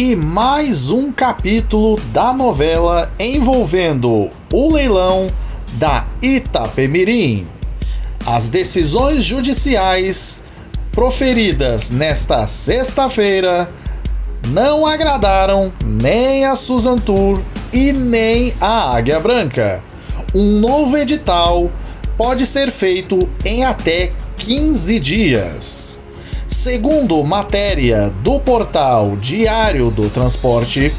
E mais um capítulo da novela envolvendo o leilão da Itapemirim. As decisões judiciais proferidas nesta sexta-feira não agradaram nem a Suzantur e nem a Águia Branca. Um novo edital pode ser feito em até 15 dias. Segundo matéria do portal Diário do Transporte,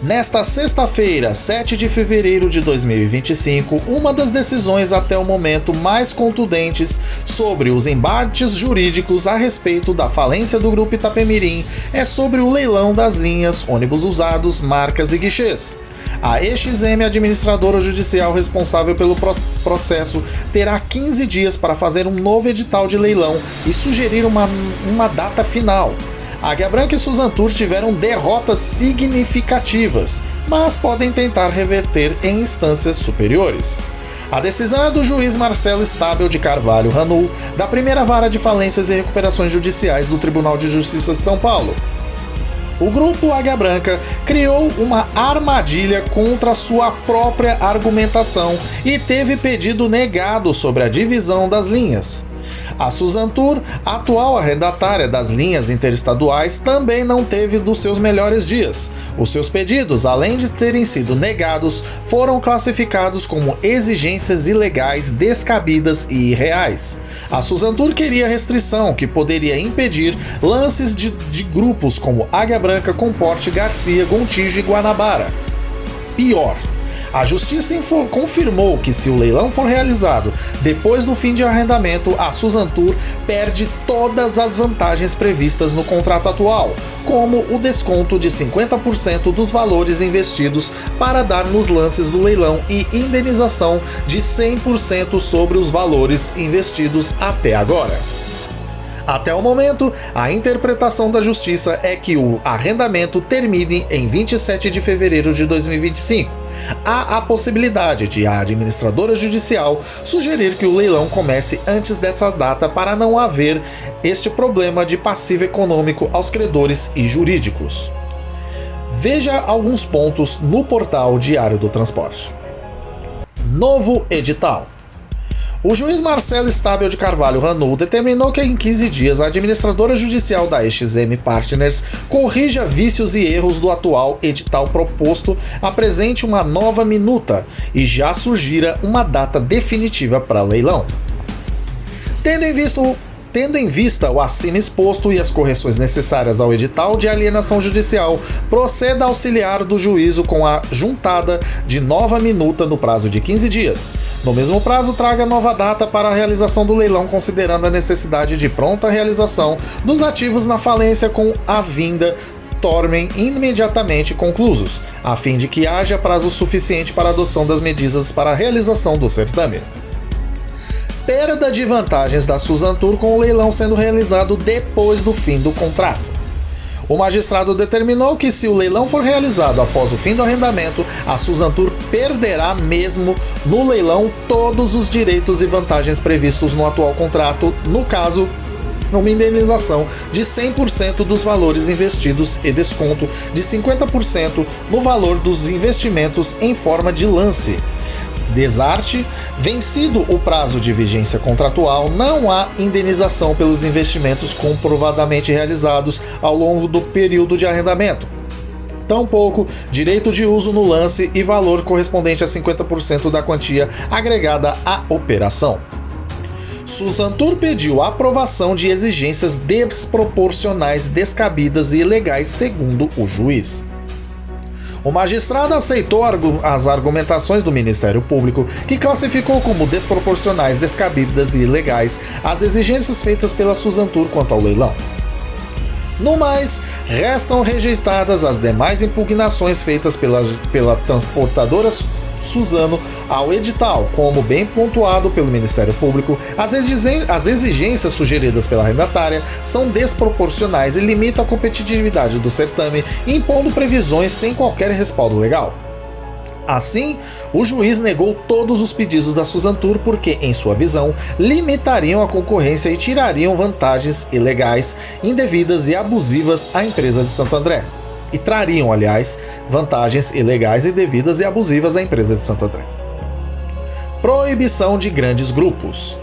nesta sexta-feira, 7 de fevereiro de 2025, uma das decisões até o momento mais contundentes sobre os embates jurídicos a respeito da falência do Grupo Itapemirim é sobre o leilão das linhas ônibus usados, marcas e guichês. A EXM, administradora judicial responsável pelo processo, terá 15 dias para fazer um novo edital de leilão e sugerir uma data final. Águia Branca e Suzantur tiveram derrotas significativas, mas podem tentar reverter em instâncias superiores. A decisão é do juiz Marcelo Estábel de Carvalho Ranul, da primeira vara de falências e recuperações judiciais do Tribunal de Justiça de São Paulo. O grupo Águia Branca criou uma armadilha contra sua própria argumentação e teve pedido negado sobre a divisão das linhas. A Suzantur, atual arrendatária das linhas interestaduais, também não teve dos seus melhores dias. Os seus pedidos, além de terem sido negados, foram classificados como exigências ilegais, descabidas e irreais. A Suzantur queria restrição que poderia impedir lances de grupos como Águia Branca, Comporte, Garcia, Gontijo e Guanabara. Pior, a Justiça confirmou que se o leilão for realizado depois do fim de arrendamento, a Suzantur perde todas as vantagens previstas no contrato atual, como o desconto de 50% dos valores investidos para dar nos lances do leilão e indenização de 100% sobre os valores investidos até agora. Até o momento, a interpretação da Justiça é que o arrendamento termine em 27 de fevereiro de 2025. Há a possibilidade de a administradora judicial sugerir que o leilão comece antes dessa data para não haver este problema de passivo econômico aos credores e jurídicos. Veja alguns pontos no portal Diário do Transporte. Novo edital. O juiz Marcelo Estábel de Carvalho Ranul determinou que em 15 dias a administradora judicial da EXM Partners corrija vícios e erros do atual edital proposto, apresente uma nova minuta e já sugira uma data definitiva para leilão. Tendo em vista o acima exposto e as correções necessárias ao edital de alienação judicial, proceda a auxiliar do juízo com a juntada de nova minuta no prazo de 15 dias. No mesmo prazo, traga nova data para a realização do leilão, considerando a necessidade de pronta realização dos ativos na falência com a vinda tornem imediatamente conclusos, a fim de que haja prazo suficiente para a adoção das medidas para a realização do certame. Perda de vantagens da Suzantur com o leilão sendo realizado depois do fim do contrato. O magistrado determinou que se o leilão for realizado após o fim do arrendamento, a Suzantur perderá mesmo no leilão todos os direitos e vantagens previstos no atual contrato, no caso, uma indenização de 100% dos valores investidos e desconto de 50% no valor dos investimentos em forma de lance. Desarte, vencido o prazo de vigência contratual, não há indenização pelos investimentos comprovadamente realizados ao longo do período de arrendamento. Tampouco direito de uso no lance e valor correspondente a 50% da quantia agregada à operação. Suzantur pediu a aprovação de exigências desproporcionais, descabidas e ilegais, segundo o juiz. O magistrado aceitou as argumentações do Ministério Público, que classificou como desproporcionais, descabidas e ilegais as exigências feitas pela Suzantur quanto ao leilão. No mais, restam rejeitadas as demais impugnações feitas pela transportadora Suzano ao edital, como bem pontuado pelo Ministério Público, as exigências sugeridas pela arrendatária são desproporcionais e limitam a competitividade do certame, impondo previsões sem qualquer respaldo legal. Assim, o juiz negou todos os pedidos da Suzantur porque, em sua visão, limitariam a concorrência e tirariam vantagens ilegais, indevidas e abusivas à empresa de Santo André. trariam, aliás, vantagens ilegais, indevidas e abusivas à empresa de Santo André. Proibição de grandes grupos.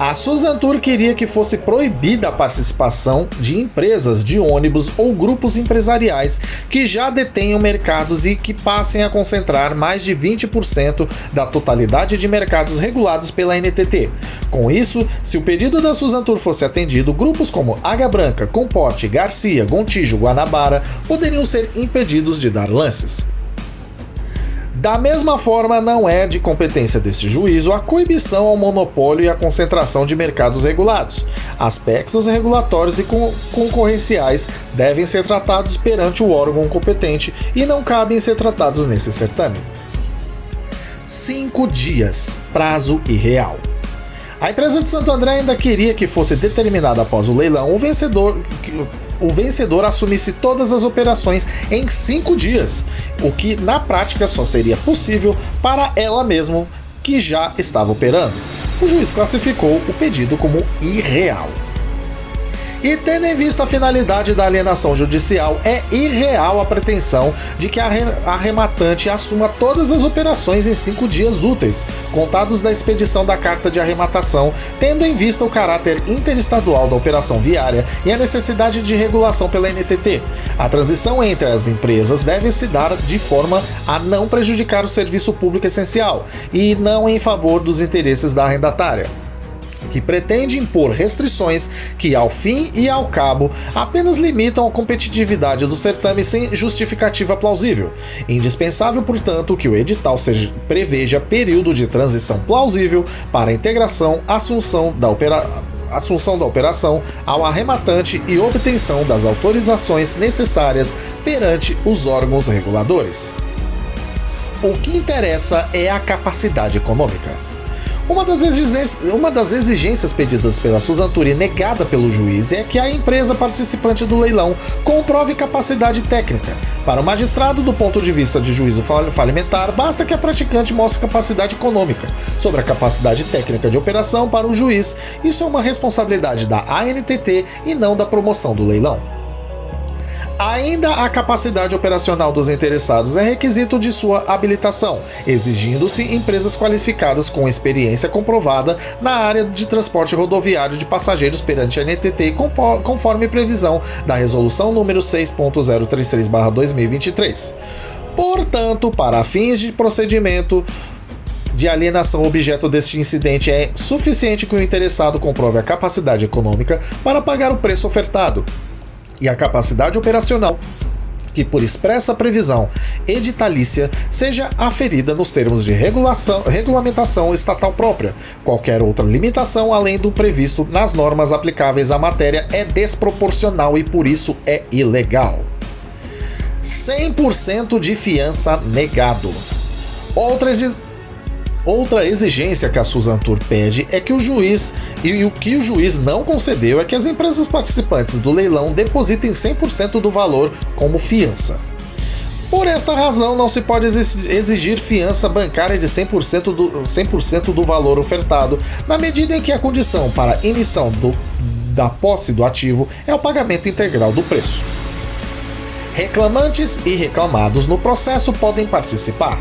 A Suzantur queria que fosse proibida a participação de empresas de ônibus ou grupos empresariais que já detenham mercados e que passem a concentrar mais de 20% da totalidade de mercados regulados pela NTT. Com isso, se o pedido da Suzantur fosse atendido, grupos como Águia Branca, Comporte, Garcia, Gontijo, Guanabara poderiam ser impedidos de dar lances. Da mesma forma, não é de competência deste juízo a coibição ao monopólio e à concentração de mercados regulados. Aspectos regulatórios e concorrenciais devem ser tratados perante o órgão competente e não cabem ser tratados nesse certame. 5 dias, prazo irreal. A empresa de Santo André ainda queria que fosse determinado após o leilão o vencedor assumisse todas as operações em 5 dias, o que na prática só seria possível para ela mesma, que já estava operando. O juiz classificou o pedido como irreal. E tendo em vista a finalidade da alienação judicial, é irreal a pretensão de que a arrematante assuma todas as operações em 5 dias úteis, contados da expedição da carta de arrematação, tendo em vista o caráter interestadual da operação viária e a necessidade de regulação pela NTT. A transição entre as empresas deve se dar de forma a não prejudicar o serviço público essencial e não em favor dos interesses da arrendatária, que pretende impor restrições que, ao fim e ao cabo, apenas limitam a competitividade do certame sem justificativa plausível. Indispensável, portanto, que o edital preveja período de transição plausível para a integração, assunção da operação ao arrematante e obtenção das autorizações necessárias perante os órgãos reguladores. O que interessa é a capacidade econômica. Uma das exigências pedidas pela Suzantur e negada pelo juiz é que a empresa participante do leilão comprove capacidade técnica. Para o magistrado, do ponto de vista de juízo falimentar, basta que a praticante mostre capacidade econômica. Sobre a capacidade técnica de operação, para o juiz, isso é uma responsabilidade da ANTT e não da promoção do leilão. Ainda a capacidade operacional dos interessados é requisito de sua habilitação, exigindo-se empresas qualificadas com experiência comprovada na área de transporte rodoviário de passageiros perante a NTT, conforme previsão da Resolução número 6.033/2023. Portanto, para fins de procedimento de alienação objeto deste incidente, é suficiente que o interessado comprove a capacidade econômica para pagar o preço ofertado e a capacidade operacional, que por expressa previsão editalícia seja aferida nos termos de regulamentação estatal própria. Qualquer outra limitação além do previsto nas normas aplicáveis à matéria é desproporcional e por isso é ilegal. 100% de fiança negado. Outra exigência que a Suzantur pede é que o juiz, e o que o juiz não concedeu, é que as empresas participantes do leilão depositem 100% do valor como fiança. Por esta razão, não se pode exigir fiança bancária de 100% do valor ofertado, na medida em que a condição para emissão da posse do ativo é o pagamento integral do preço. Reclamantes e reclamados no processo podem participar.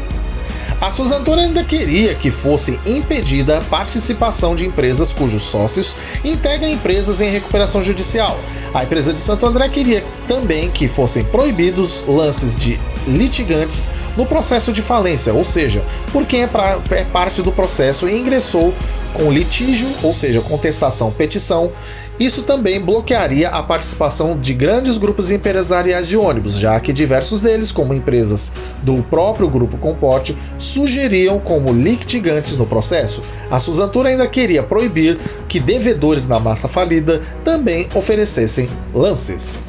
A Suzantur ainda queria que fosse impedida a participação de empresas cujos sócios integrem empresas em recuperação judicial. A empresa de Santo André queria também que fossem proibidos lances de litigantes no processo de falência, ou seja, por quem é parte do processo e ingressou com litígio, ou seja, contestação, petição. Isso também bloquearia a participação de grandes grupos empresariais de ônibus, já que diversos deles, como empresas do próprio Grupo Comporte, sugeriam como litigantes no processo. A Suzantur ainda queria proibir que devedores na massa falida também oferecessem lances.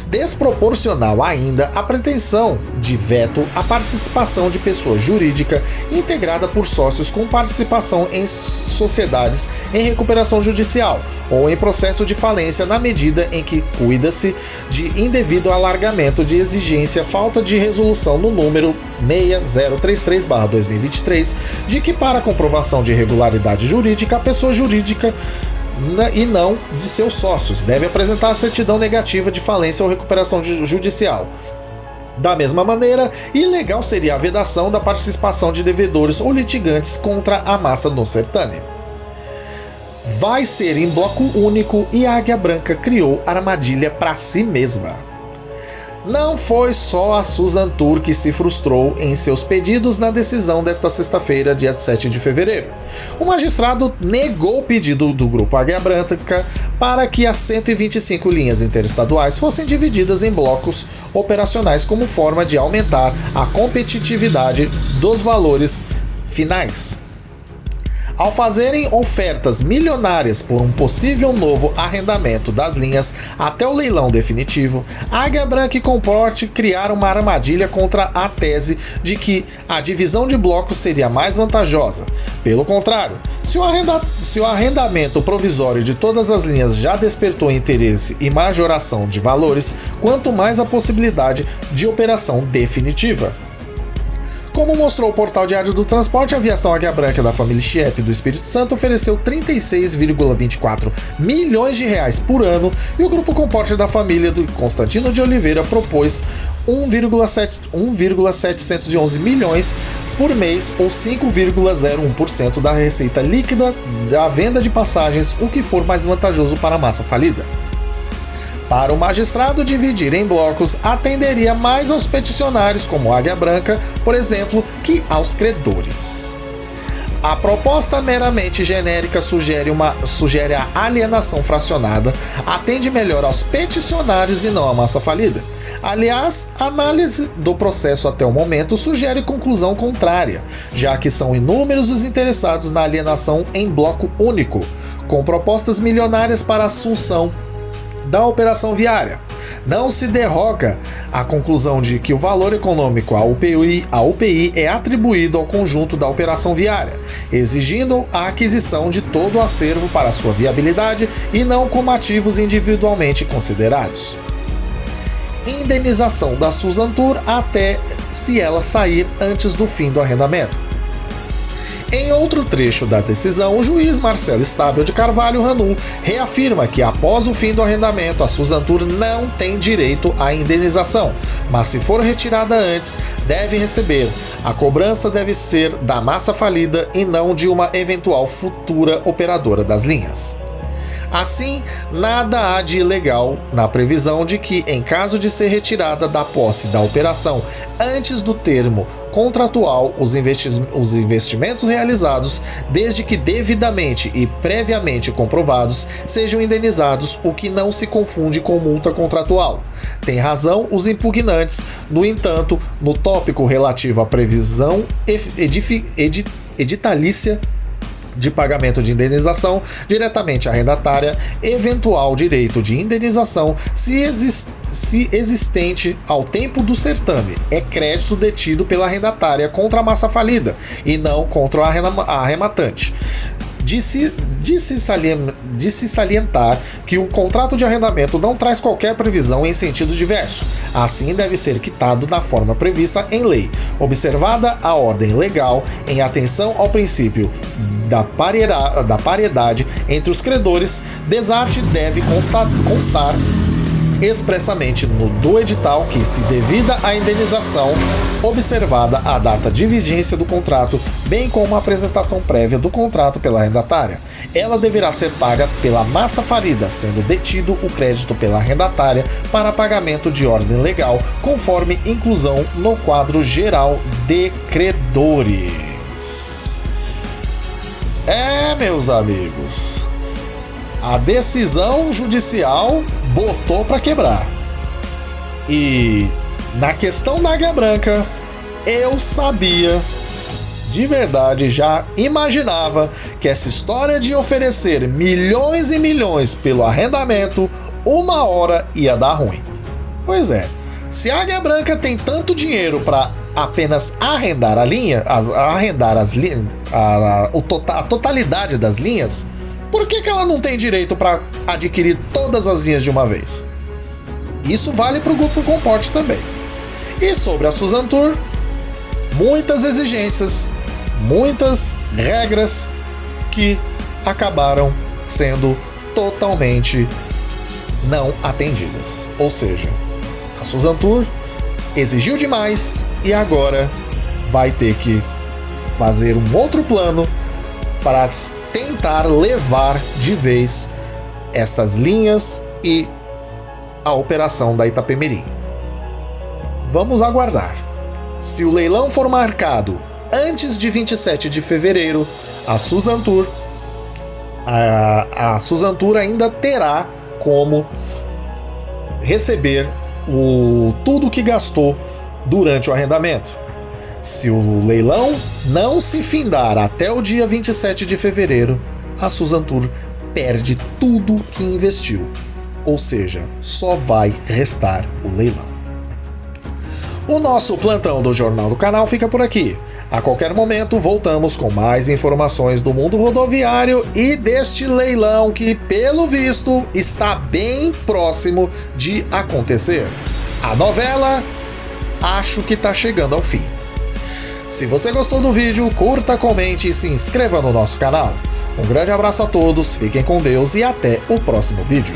Desproporcional ainda a pretensão de veto à participação de pessoa jurídica integrada por sócios com participação em sociedades em recuperação judicial ou em processo de falência, na medida em que cuida-se de indevido alargamento de exigência, falta de resolução no número 6033/2023, de que para comprovação de regularidade jurídica, a pessoa jurídica e não de seus sócios. Deve apresentar a certidão negativa de falência ou recuperação judicial. Da mesma maneira, ilegal seria a vedação da participação de devedores ou litigantes contra a massa no certame. Vai ser em bloco único e a Águia Branca criou armadilha para si mesma. Não foi só a Susan Tur que se frustrou em seus pedidos na decisão desta sexta-feira, dia 7 de fevereiro. O magistrado negou o pedido do Grupo Águia Branca para que as 125 linhas interestaduais fossem divididas em blocos operacionais como forma de aumentar a competitividade dos valores finais. Ao fazerem ofertas milionárias por um possível novo arrendamento das linhas até o leilão definitivo, Águia Branca e Comporte criaram uma armadilha contra a tese de que a divisão de blocos seria mais vantajosa. Pelo contrário, se o arrendamento provisório de todas as linhas já despertou interesse e majoração de valores, quanto mais a possibilidade de operação definitiva. Como mostrou o portal Diário do Transporte, a aviação Águia Branca da família Chiep do Espírito Santo ofereceu 36,24 milhões de reais por ano e o Grupo Comporte da família do Constantino de Oliveira propôs 1,711 milhões por mês ou 5,01% da receita líquida da venda de passagens, o que for mais vantajoso para a massa falida. Para o magistrado, dividir em blocos atenderia mais aos peticionários, como Águia Branca, por exemplo, que aos credores. A proposta meramente genérica sugere a alienação fracionada, atende melhor aos peticionários e não à massa falida. Aliás, a análise do processo até o momento sugere conclusão contrária, já que são inúmeros os interessados na alienação em bloco único, com propostas milionárias para a assunção da operação viária. Não se derroga a conclusão de que o valor econômico à UPI é atribuído ao conjunto da operação viária, exigindo a aquisição de todo o acervo para sua viabilidade e não como ativos individualmente considerados. Indenização da Susan Tur até se ela sair antes do fim do arrendamento. Em outro trecho da decisão, o juiz Marcelo Estábio de Carvalho Ranu reafirma que após o fim do arrendamento, a Susan Tur não tem direito à indenização, mas se for retirada antes, deve receber. A cobrança deve ser da massa falida e não de uma eventual futura operadora das linhas. Assim, nada há de ilegal na previsão de que, em caso de ser retirada da posse da operação antes do termo contratual, os investimentos realizados, desde que devidamente e previamente comprovados, sejam indenizados, o que não se confunde com multa contratual. Tem razão os impugnantes, no entanto, no tópico relativo à previsão editalícia de pagamento de indenização diretamente à arrendatária, eventual direito de indenização, se existente ao tempo do certame, é crédito detido pela arrendatária contra a massa falida e não contra a arrematante. De se salientar que o contrato de arrendamento não traz qualquer previsão em sentido diverso. Assim, deve ser quitado na forma prevista em lei. Observada a ordem legal, em atenção ao princípio da paridade entre os credores, desarte deve constar expressamente do edital que, se devida à indenização, observada a data de vigência do contrato, bem como a apresentação prévia do contrato pela arrendatária, ela deverá ser paga pela massa falida, sendo detido o crédito pela arrendatária para pagamento de ordem legal, conforme inclusão no quadro geral de credores. Meus amigos, a decisão judicial botou para quebrar. E na questão da Águia Branca, eu sabia, de verdade, já imaginava que essa história de oferecer milhões e milhões pelo arrendamento, uma hora ia dar ruim. Pois é, se a Águia Branca tem tanto dinheiro para apenas arrendar a linha, a totalidade das linhas, por que ela não tem direito para adquirir todas as linhas de uma vez? Isso vale para o Grupo Comporte também. E sobre a Susan Tur, muitas exigências, muitas regras que acabaram sendo totalmente não atendidas. Ou seja, a Susan Tour exigiu demais e agora vai ter que fazer um outro plano para tentar levar de vez estas linhas e a operação da Itapemirim. Vamos aguardar. Se o leilão for marcado antes de 27 de fevereiro, a Susan Tour ainda terá como receber tudo que gastou durante o arrendamento. Se o leilão não se findar até o dia 27 de fevereiro, a Susan Tour perde tudo que investiu. Ou seja, só vai restar o leilão. O nosso plantão do Jornal do Canal fica por aqui. A qualquer momento voltamos com mais informações do mundo rodoviário e deste leilão que, pelo visto, está bem próximo de acontecer. A novela, acho que está chegando ao fim. Se você gostou do vídeo, curta, comente e se inscreva no nosso canal. Um grande abraço a todos, fiquem com Deus e até o próximo vídeo.